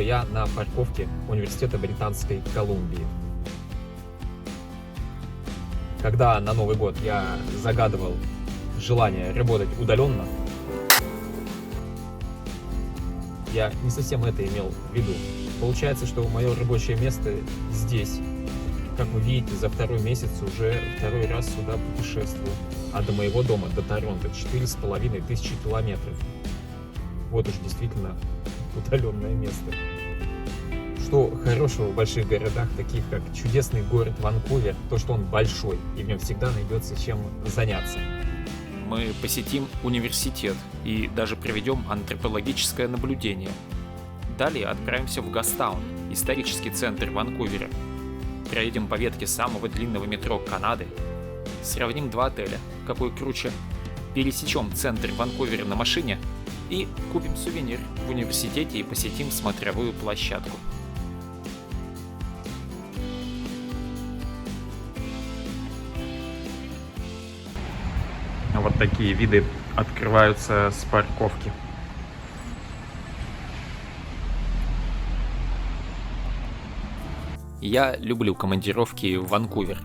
снова я на парковке Университета Британской Колумбии. Когда на Новый год я загадывал желание работать удаленно, я не совсем это имел в виду. Получается, что мое рабочее место здесь. Как вы видите, за второй месяц уже второй раз сюда путешествую. А до моего дома, до Торонто, 4500 километров. Вот уж действительно удаленное место. Что хорошего в больших городах, таких как чудесный город Ванкувер, то, что он большой, и в нем всегда найдется чем заняться. Мы посетим университет и даже проведем антропологическое наблюдение. Далее отправимся в Гастаун, исторический центр Ванкувера. Проедем по ветке самого длинного метро Канады. Сравним два отеля, какой круче. Пересечем центр Ванкувера на машине и купим сувенир в университете и посетим смотровую площадку. Вот такие виды открываются с парковки. Я люблю командировки в Ванкувер.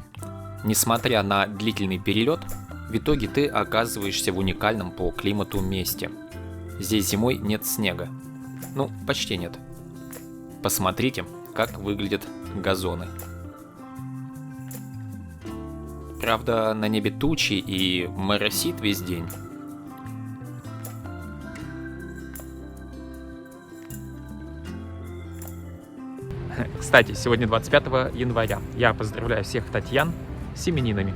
Несмотря на длительный перелет, в итоге ты оказываешься в уникальном по климату месте. Здесь зимой нет снега. Ну, почти нет. Посмотрите, как выглядят газоны. Правда, на небе тучи и моросит весь день. Кстати, сегодня 25 января. Я поздравляю всех Татьян с именинами.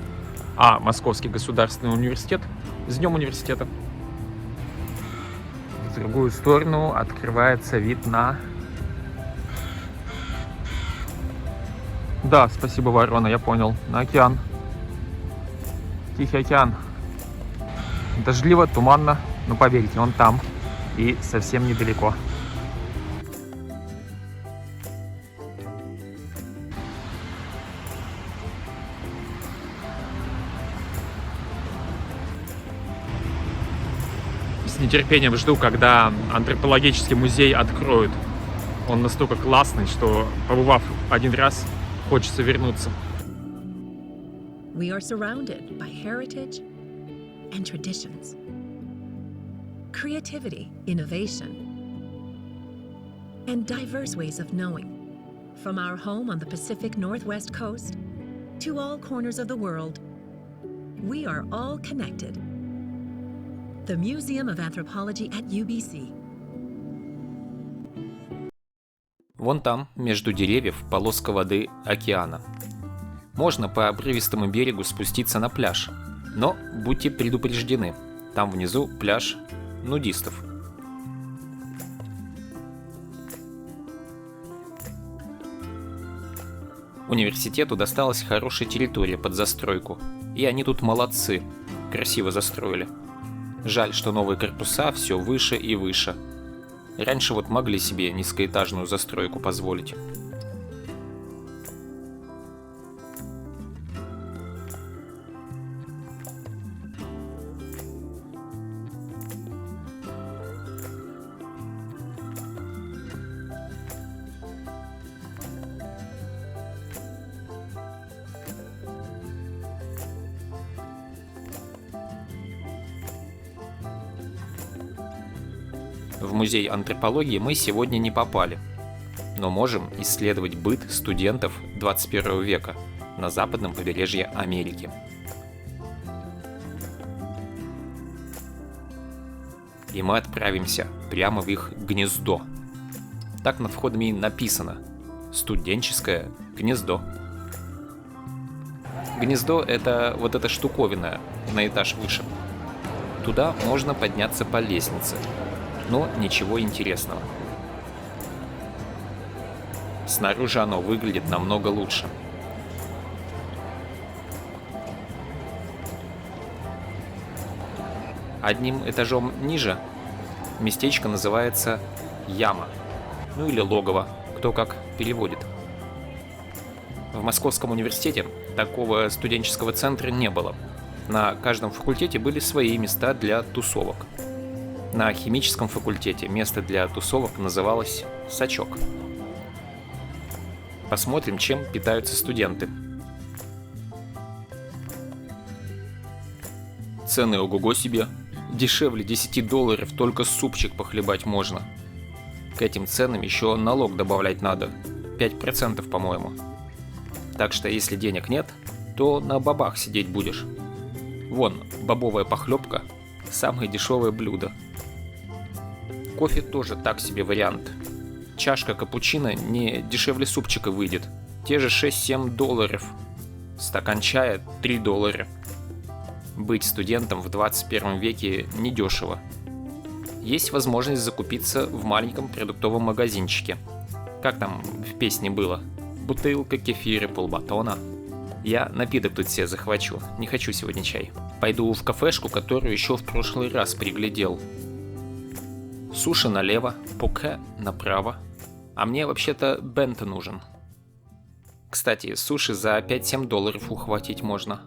А Московский государственный университет с Днем университета. В другую сторону открывается вид на... Да, спасибо, Ворона, я понял. На океан. Тихий океан. Дождливо, туманно, но поверьте, он там и совсем недалеко. С нетерпением жду, когда антропологический музей откроют. Он настолько классный, что, побывав один раз, хочется вернуться. We are surrounded by heritage and traditions, creativity, innovation, and diverse ways of knowing. From our home on the Pacific Northwest coast to all corners of the world, we are all connected. The Museum of Anthropology at UBC. Вон там, между деревьев, полоска воды океана. Можно по обрывистому берегу спуститься на пляж, но будьте предупреждены, там внизу пляж нудистов. Университету досталась хорошая территория под застройку, и они тут молодцы, красиво застроили. Жаль, что новые корпуса все выше и выше. Раньше вот могли себе низкоэтажную застройку позволить. В музей антропологии мы сегодня не попали, но можем исследовать быт студентов 21 века на западном побережье Америки. И мы отправимся прямо в их гнездо. Так над входом и написано: студенческое гнездо. Гнездо — это вот эта штуковина на этаж выше. Туда можно подняться по лестнице. Но ничего интересного. Снаружи оно выглядит намного лучше. Одним этажом ниже местечко называется яма, ну или логово, кто как переводит. В Московском университете такого студенческого центра не было. На каждом факультете были свои места для тусовок. На химическом факультете место для тусовок называлось сачок. Посмотрим, чем питаются студенты. Цены ого-го себе. Дешевле $10 только супчик похлебать можно. К этим ценам еще налог добавлять надо. 5%, по-моему. Так что если денег нет, то на бобах сидеть будешь. Вон, бобовая похлебка – самое дешевое блюдо. Кофе тоже так себе вариант. Чашка капучино не дешевле супчика выйдет. Те же $6-7. Стакан чая $3. Быть студентом в 21 веке недешево. Есть возможность закупиться в маленьком продуктовом магазинчике. Как там в песне было? Бутылка кефира, полбатона. Я напиток тут себе захвачу, не хочу сегодня чай. Пойду в кафешку, которую еще в прошлый раз приглядел. Суши налево, поке направо. А мне вообще-то бенто нужен. Кстати, суши за $5-7 ухватить можно.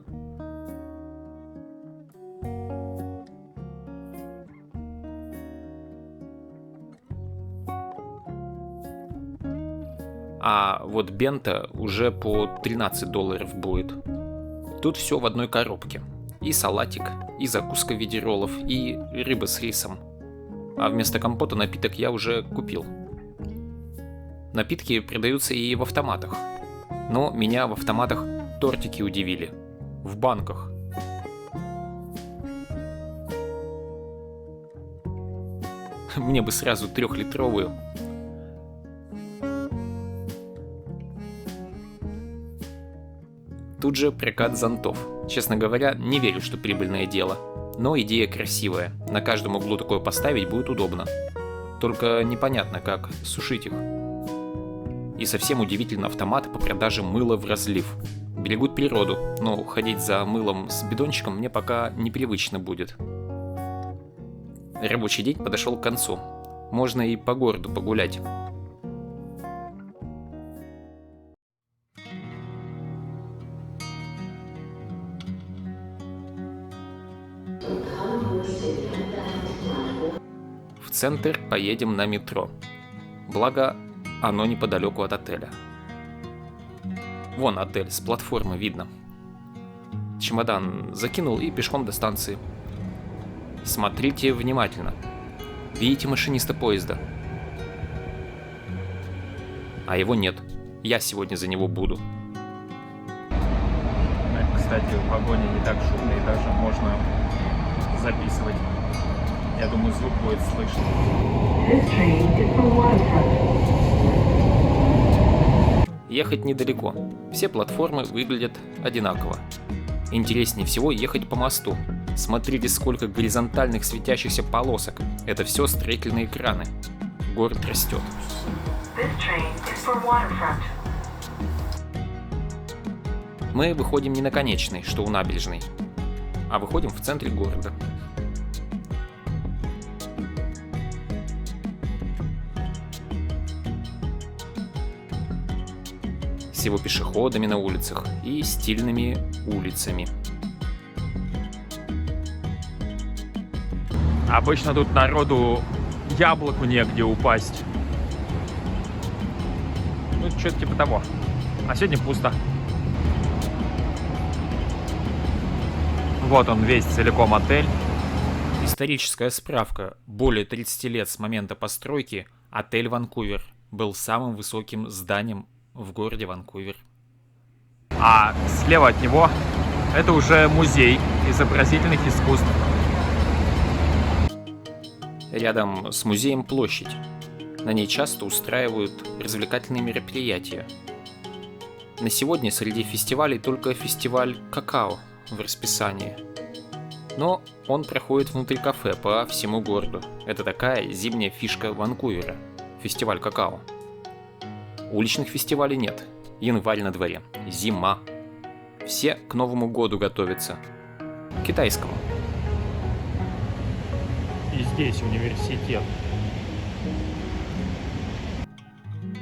А вот бенто уже по $13 будет. Тут все в одной коробке. И салатик, и закуска в виде роллов, и рыба с рисом. А вместо компота напиток я уже купил. Напитки продаются и в автоматах. Но меня в автоматах тортики удивили. В банках. Мне бы сразу 3-литровую. Тут же прокат зонтов. Честно говоря, не верю, что прибыльное дело. Но идея красивая. На каждом углу такое поставить будет удобно. Только непонятно, как сушить их. И совсем удивительно автоматы по продаже мыла в разлив. Берегут природу, но ходить за мылом с бидончиком мне пока непривычно будет. Рабочий день подошел к концу. Можно и по городу погулять. В центр поедем на метро. Благо, оно неподалеку от отеля. Вон отель, с платформы видно. Чемодан закинул и пешком до станции. Смотрите внимательно. Видите машиниста поезда? А его нет. Я сегодня за него буду. Кстати, в вагоне не так шумно и даже можно записывать. Я думаю, звук будет слышно. Ехать недалеко. Все платформы выглядят одинаково. Интереснее всего ехать по мосту. Смотрите, сколько горизонтальных светящихся полосок. Это все строительные краны. Город растет. Мы выходим не на Конечной, что у набережной, а выходим в центре города. С его пешеходами на улицах и стильными улицами. Обычно тут народу яблоку негде упасть. Ну, что-то типа того. А сегодня пусто. Вот он весь целиком отель. Историческая справка. Более 30 лет с момента постройки отель Ванкувер был самым высоким зданием в городе Ванкувер. А слева от него это уже музей изобразительных искусств. Рядом с музеем площадь. На ней часто устраивают развлекательные мероприятия. На сегодня среди фестивалей только фестиваль какао в расписании. Но он проходит внутри кафе по всему городу. Это такая зимняя фишка Ванкувера. Фестиваль какао. Уличных фестивалей нет. Январь на дворе. Зима. Все к Новому году готовятся. К китайскому. И здесь университет.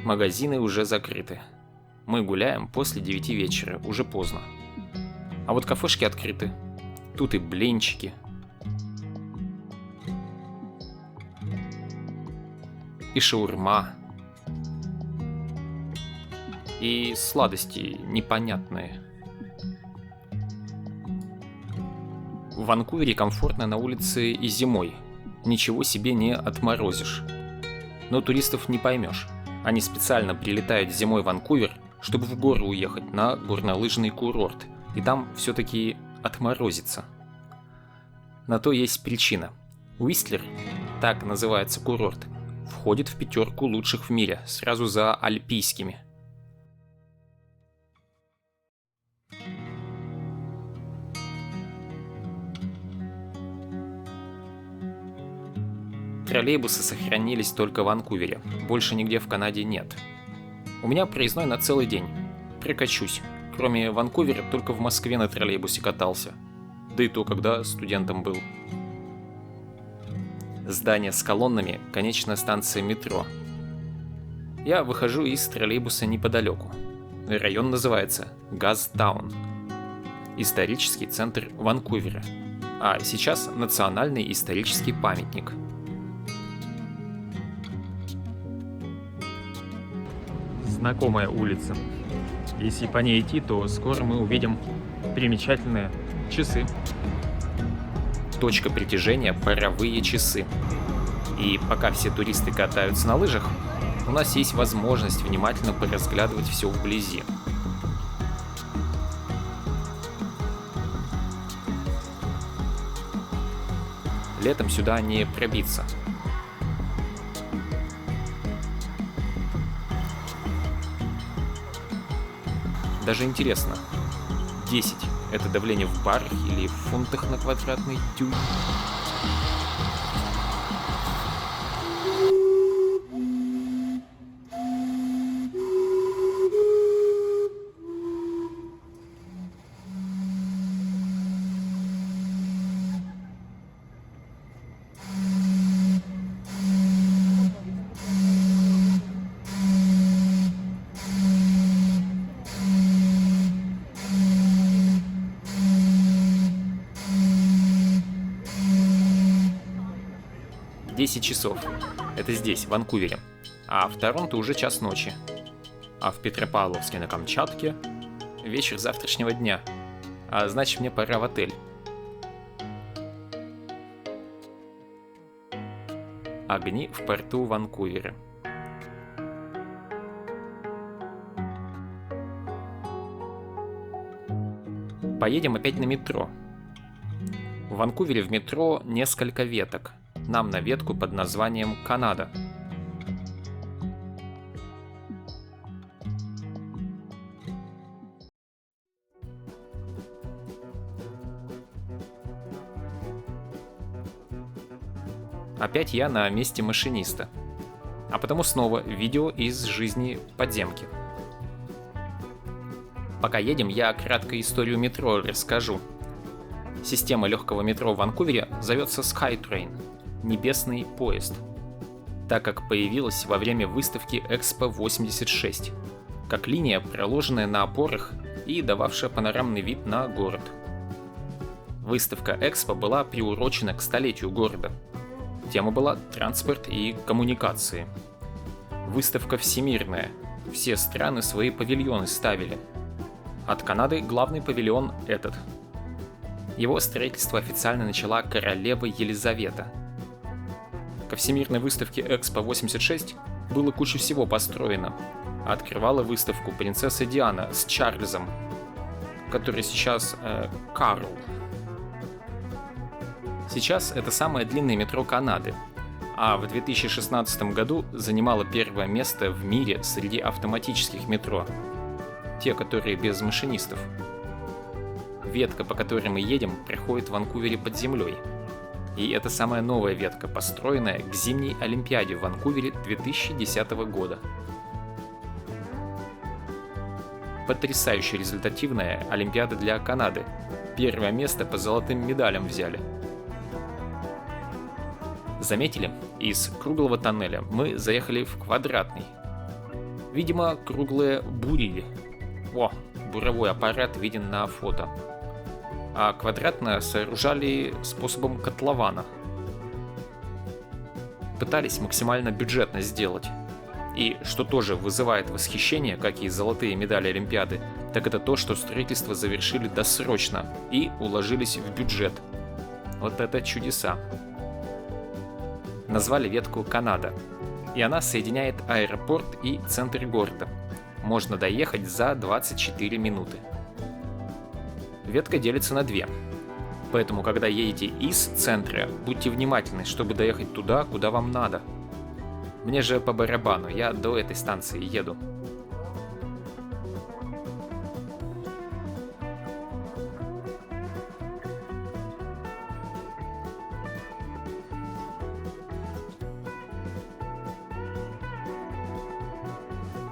Магазины уже закрыты. Мы гуляем после 9 вечера, уже поздно. А вот кафешки открыты. Тут и блинчики. И шаурма. и сладости непонятные. В Ванкувере комфортно на улице и зимой. Ничего себе не отморозишь. Но туристов не поймешь. Они специально прилетают зимой в Ванкувер, чтобы в горы уехать на горнолыжный курорт. И там все-таки отморозится. На то есть причина. Уистлер, так называется курорт, входит в 5 лучших в мире, сразу за альпийскими. Троллейбусы сохранились только в Ванкувере, больше нигде в Канаде нет. У меня проездной на целый день. Прокачусь. Кроме Ванкувера, только в Москве на троллейбусе катался. Да и то, когда студентом был. Здание с колоннами, конечная станция метро. Я выхожу из троллейбуса неподалеку. Район называется Газтаун. Исторический центр Ванкувера. А сейчас национальный исторический памятник. Знакомая улица. Если по ней идти, то скоро мы увидим примечательные часы. Точка притяжения – паровые часы. И пока все туристы катаются на лыжах, у нас есть возможность внимательно поразглядывать все вблизи. Летом сюда не пробиться. Даже интересно, 10 – это давление в барах или в фунтах на квадратный дюйм? Десять часов. Это здесь, в Ванкувере. А в Торонто уже час ночи. А в Петропавловске на Камчатке вечер завтрашнего дня. А значит, мне пора в отель. Огни в порту Ванкувера. Поедем опять на метро. В Ванкувере в метро несколько веток. Нам на ветку под названием Канада. Опять я на месте машиниста. А потому снова видео из жизни подземки. Пока едем, я кратко историю метро расскажу. Система легкого метро в Ванкувере зовется SkyTrain. Небесный поезд, так как появилась во время выставки Экспо 86, как линия, проложенная на опорах и дававшая панорамный вид на город. Выставка Экспо была приурочена к столетию города. Тема была транспорт и коммуникации. Выставка всемирная, все страны свои павильоны ставили. От Канады главный павильон этот. Его строительство официально начала королева Елизавета. Ко всемирной выставке Экспо 86 было куча всего построено. Открывала выставку принцесса Диана с Чарльзом, который сейчас Карл. Сейчас это самое длинное метро Канады, а в 2016 году занимало первое место в мире среди автоматических метро, те, которые без машинистов. Ветка, по которой мы едем, проходит в Ванкувере под землей. И это самая новая ветка, построенная к зимней Олимпиаде в Ванкувере 2010 года. Потрясающе результативная Олимпиада для Канады. Первое место по золотым медалям взяли. Заметили? Из круглого тоннеля мы заехали в квадратный. Видимо, круглые бурили. О, буровой аппарат виден на фото. А квадратное сооружали способом котлована. Пытались максимально бюджетно сделать. И что тоже вызывает восхищение, как и золотые медали Олимпиады, так это то, что строительство завершили досрочно и уложились в бюджет. Вот это чудеса. Назвали ветку Канада, и она соединяет аэропорт и центр города. Можно доехать за 24 минуты. Ветка делится на две. Поэтому, когда едете из центра, будьте внимательны, чтобы доехать туда, куда вам надо. Мне же по барабану, я до этой станции еду.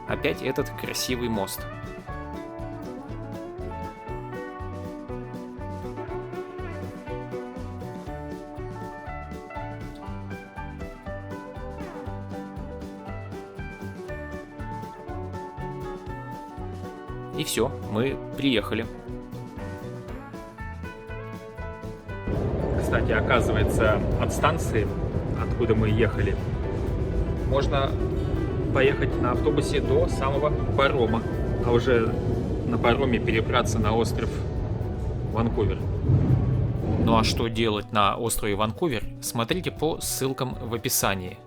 Опять этот красивый мост. И все, мы приехали. Кстати, оказывается, от станции, откуда мы ехали, можно поехать на автобусе до самого парома, а уже на пароме перебраться на остров Ванкувер. Ну а что делать на острове Ванкувер, смотрите по ссылкам в описании.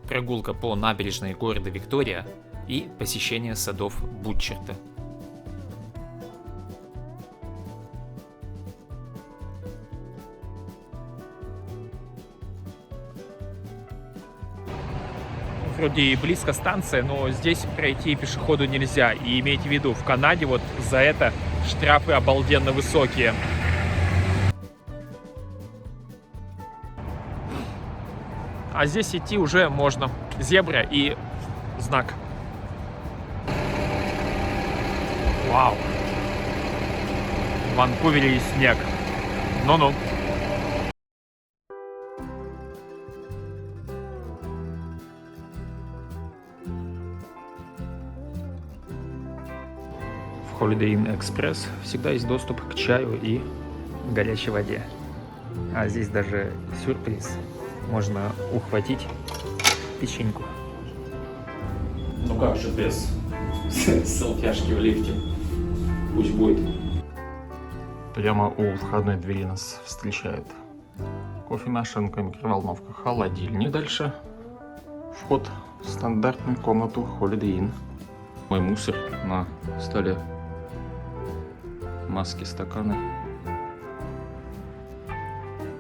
Прогулка по набережной города Виктория и посещение садов Бутчерта. Вроде и близко станция, но здесь пройти пешеходу нельзя. И имейте в виду, в Канаде вот за это штрафы обалденно высокие. А здесь идти уже можно. Зебра и знак. Вау. В Ванкувере и снег. Ну-ну. В Holiday Inn Express всегда есть доступ к чаю и горячей воде. А здесь даже сюрприз. Можно ухватить печеньку. Ну как же без селфяшки в лифте? Пусть будет. Прямо у входной двери нас встречает кофемашинка, микроволновка, холодильник. Дальше вход в стандартную комнату Holiday Inn. Мой мусор на столе. Маски, стаканы.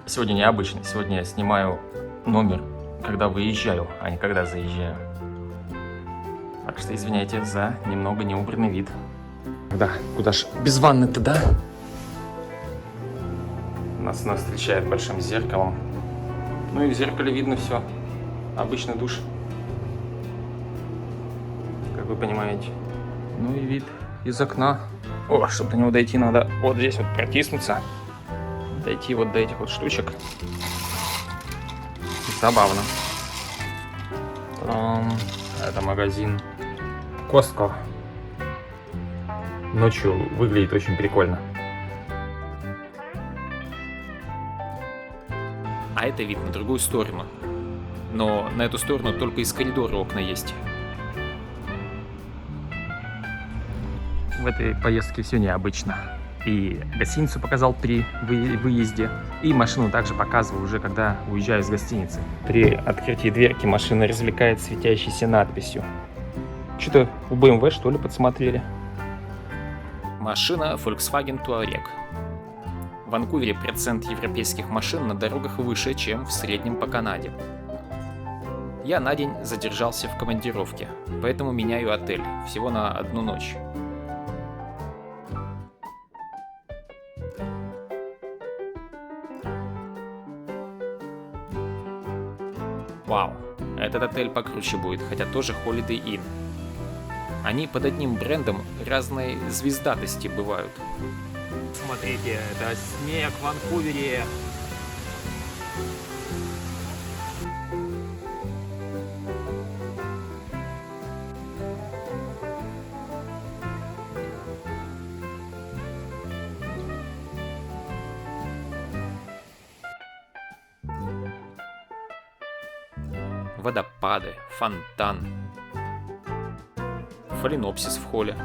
Сегодня необычный. Сегодня я снимаю номер, когда выезжаю, а не когда заезжаю. Так что извиняйте за немного неубранный вид. Да, куда ж без ванны-то, да? Нас встречает большим зеркалом. Ну и в зеркале видно все. Обычный душ. Как вы понимаете. Ну и вид из окна. О, чтобы до него дойти, надо вот здесь вот протиснуться. Дойти вот до этих вот штучек. Забавно. Это магазин Costco. Ночью выглядит очень прикольно. А это вид на другую сторону. Но на эту сторону только из коридора окна есть. В этой поездке все необычно. И гостиницу показал при выезде, и машину также показываю уже, когда уезжаю из гостиницы. При открытии дверки машина развлекает светящейся надписью. Что-то у BMW, что ли, подсмотрели? Машина Volkswagen Touareg. В Ванкувере процент европейских машин на дорогах выше, чем в среднем по Канаде. Я на день задержался в командировке, поэтому меняю отель всего на одну ночь. Вау, этот отель покруче будет, хотя тоже Holiday Inn. Они под одним брендом разной звездатости бывают. Смотрите, это снег в Ванкувере. Водопады, фонтан. фаленопсис в холле.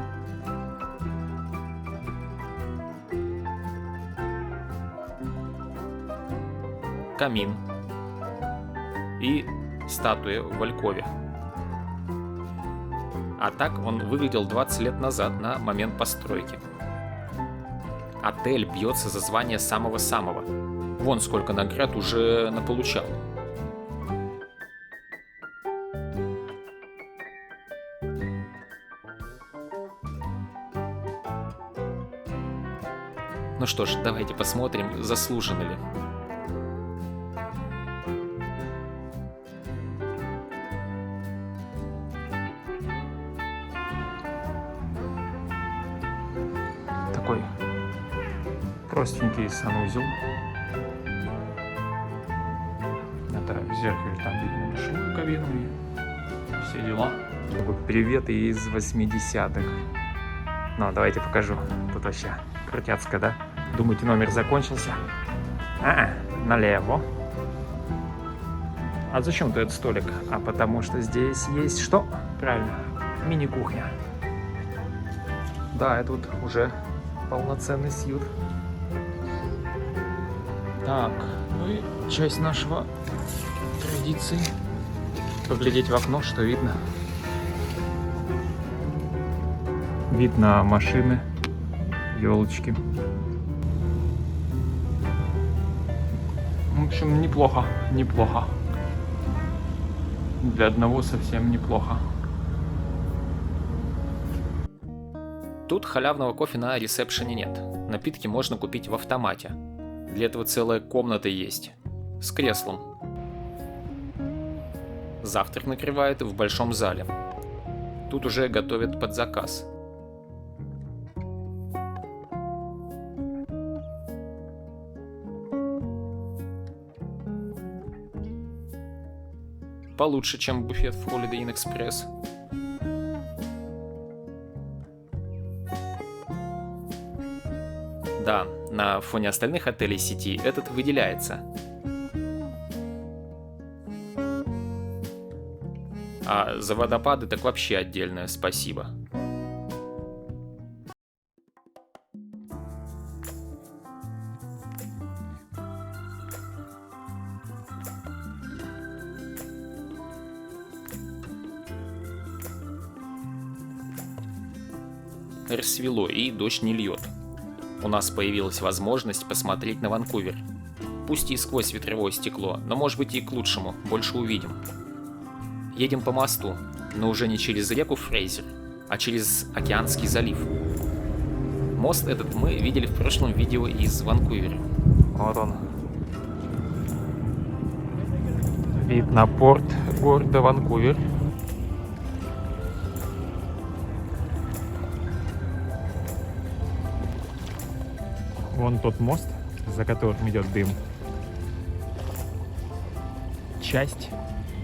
Камин. И статуя в алькове. А так он выглядел 20 лет назад на момент постройки. Отель бьется за звание самого-самого. Вон сколько наград уже наполучал. Ну что ж, давайте посмотрим, заслуженно ли. Такой простенький санузел. Это в зеркале там видно большую кабину и все дела. Привет из 80-х. Ну, давайте покажу. Тут вообще крутяцко, да? Думаете, номер закончился? Налево. А зачем тут этот столик? А потому что здесь есть что? Правильно, мини-кухня. Да, это вот уже полноценный сьют. Так, ну и часть нашего традиции. Поглядеть в окно, что видно. Видно машины, елочки. В общем, неплохо, неплохо. Для одного совсем неплохо. Тут халявного кофе на ресепшене нет. Напитки можно купить в автомате. Для этого целая комната есть. С креслом. Завтрак накрывает в большом зале. Тут уже готовят под заказ. Получше, чем буфет в Holiday Inn Express. Да, на фоне остальных отелей сети этот выделяется. А за водопады так вообще отдельное спасибо. Рассвело и дождь не льет. У нас появилась возможность посмотреть на Ванкувер. Пусть и сквозь ветровое стекло, но может быть и к лучшему, больше увидим. Едем по мосту, но уже не через реку Фрейзер, а через Океанский залив. Мост этот мы видели в прошлом видео из Ванкувера. Вот он. Вид на порт города Ванкувер. Вон тот мост, за которым идет дым. Часть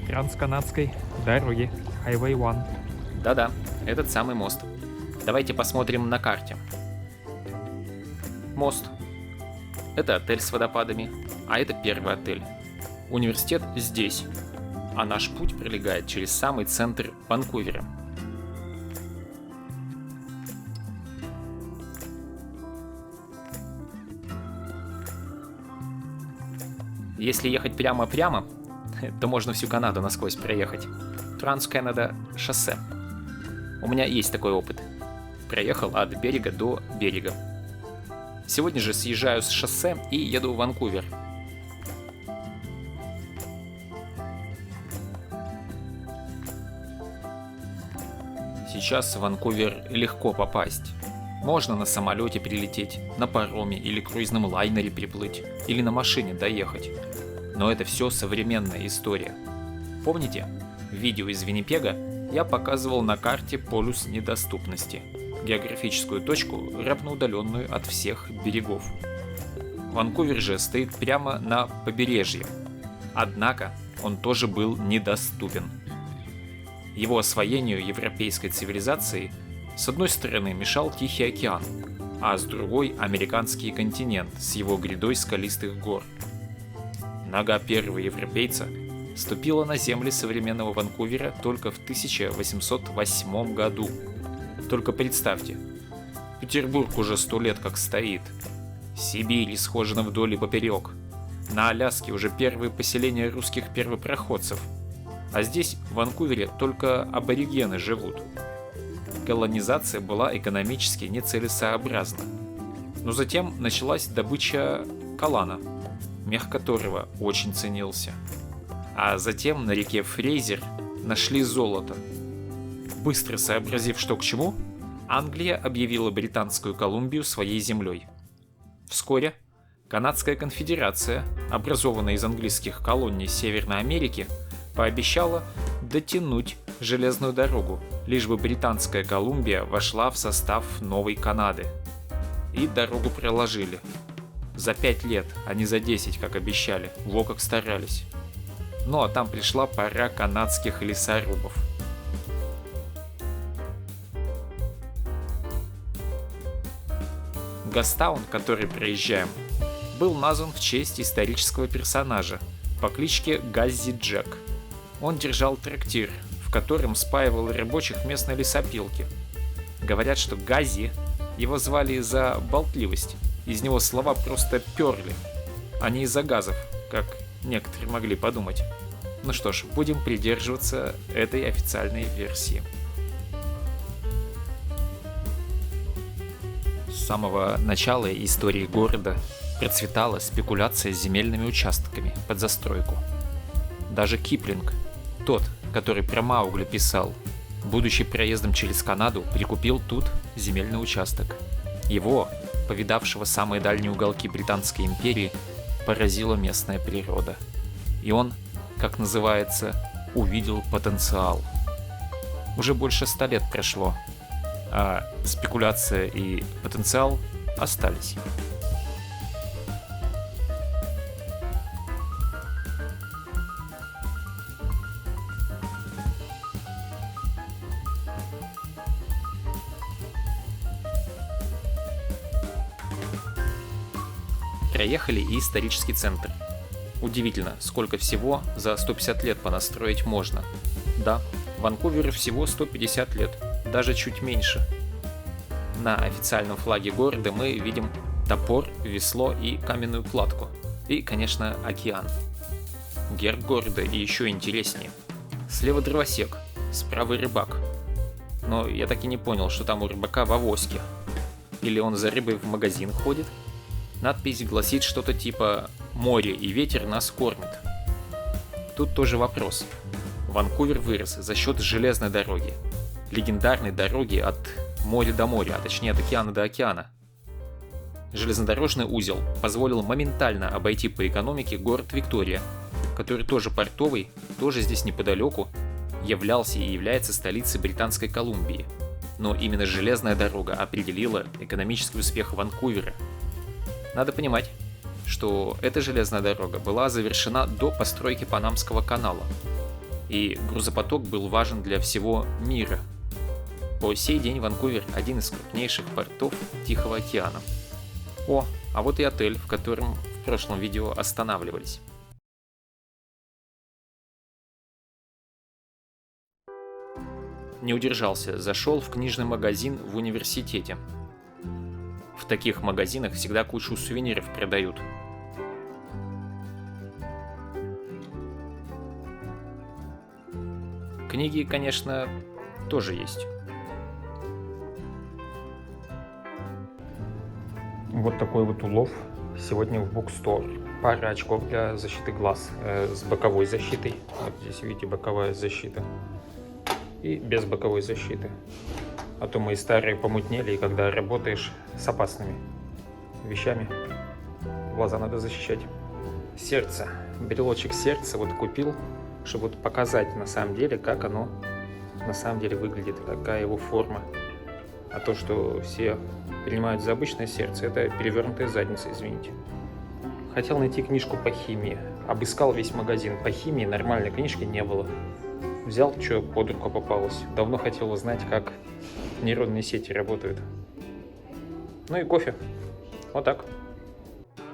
трансканадской дороги Highway 1. Да-да, этот самый мост. Давайте посмотрим на карте. Мост. Это отель с водопадами, а это первый отель. Университет здесь, а наш путь пролегает через самый центр Ванкувера. Если ехать прямо-прямо, то можно всю Канаду насквозь проехать. Транс-Канада шоссе. У меня есть такой опыт. Проехал от берега до берега. Сегодня же съезжаю с шоссе и еду в Ванкувер. Сейчас в Ванкувер легко попасть. Можно на самолете прилететь, на пароме или круизном лайнере приплыть, или на машине доехать. Но это все современная история. Помните, в видео из Виннипега я показывал на карте полюс недоступности, географическую точку, равноудаленную от всех берегов. Ванкувер же стоит прямо на побережье, однако он тоже был недоступен. Его освоению европейской цивилизации с одной стороны мешал Тихий океан, а с другой американский континент с его грядой скалистых гор. Нога первого европейца ступила на земли современного Ванкувера только в 1808 году. Только представьте, Петербург уже 100 лет как стоит. Сибирь исхожена вдоль и поперек. На Аляске уже первые поселения русских первопроходцев. А здесь, в Ванкувере, только аборигены живут. Колонизация была экономически нецелесообразна. Но затем началась добыча калана, мех которого очень ценился. А затем на реке Фрейзер нашли золото. Быстро сообразив, что к чему, Англия объявила Британскую Колумбию своей землей. Вскоре Канадская конфедерация, образованная из английских колоний Северной Америки, пообещала дотянуть железную дорогу, лишь бы Британская Колумбия вошла в состав новой Канады. И дорогу проложили. За 5 лет, а не за 10, как обещали, во как старались. Ну а там пришла пора канадских лесорубов. Гастаун, который проезжаем, был назван в честь исторического персонажа по кличке Газзи Джек. Он держал трактир, в котором спаивал рабочих местной лесопилки. Говорят, что Газзи его звали из-за болтливости, из него слова просто перли, а не из-за газов, как некоторые могли подумать. Ну что ж, будем придерживаться этой официальной версии. С самого начала истории города процветала спекуляция с земельными участками под застройку. Даже Киплинг, тот, который про Маугли писал, будучи проездом через Канаду, прикупил тут земельный участок. Его, повидавшего самые дальние уголки Британской империи, поразила местная природа. И он, как называется, увидел потенциал. Уже больше 100 лет прошло, а спекуляция и потенциал остались. Проехали и исторический центр. Удивительно, сколько всего за 150 лет понастроить можно. Да, Ванкуверу всего 150 лет, даже чуть меньше. На официальном флаге города мы видим топор, весло и каменную кладку. И, конечно, океан. Герб города и еще интереснее. Слева дровосек, справа рыбак. Но я так и не понял, что там у рыбака в авоське. Или он за рыбой в магазин ходит? Надпись гласит что-то типа «Море и ветер нас кормят». Тут тоже вопрос. Ванкувер вырос за счет железной дороги. Легендарной дороги от моря до моря, а точнее от океана до океана. Железнодорожный узел позволил моментально обойти по экономике город Виктория, который тоже портовый, тоже здесь неподалеку, являлся и является столицей Британской Колумбии. Но именно железная дорога определила экономический успех Ванкувера. Надо понимать, что эта железная дорога была завершена до постройки Панамского канала, и грузопоток был важен для всего мира. По сей день Ванкувер – один из крупнейших портов Тихого океана. О, а вот и отель, в котором в прошлом видео останавливались. Не удержался, зашел в книжный магазин в университете. В таких магазинах всегда кучу сувениров продают. Книги, конечно, тоже есть. Вот такой вот улов сегодня в Bookstore. Пара очков для защиты глаз с боковой защитой. Вот здесь видите, боковая защита. И без боковой защиты. А то мои старые помутнели, и когда работаешь с опасными вещами, глаза надо защищать. Сердце. Брелочек сердца вот купил, чтобы вот показать на самом деле, как оно на самом деле выглядит, какая его форма. А то, что все принимают за обычное сердце, это перевернутая задница, извините. Хотел найти книжку по химии. Обыскал весь магазин. По химии нормальной книжки не было. Взял, что под руку попалось. Давно хотел узнать, как нейронные сети работают. Ну и кофе. Вот так.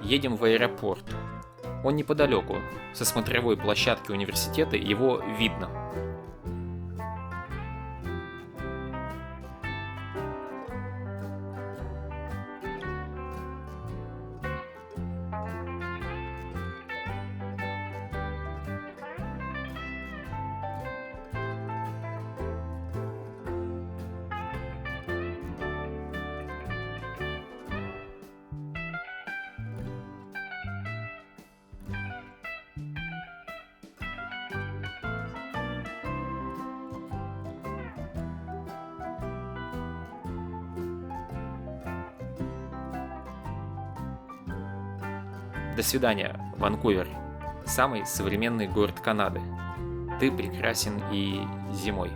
Едем в аэропорт. Он неподалеку. Со смотровой площадки университета его видно. До свидания, Ванкувер, самый современный город Канады. Ты прекрасен и зимой.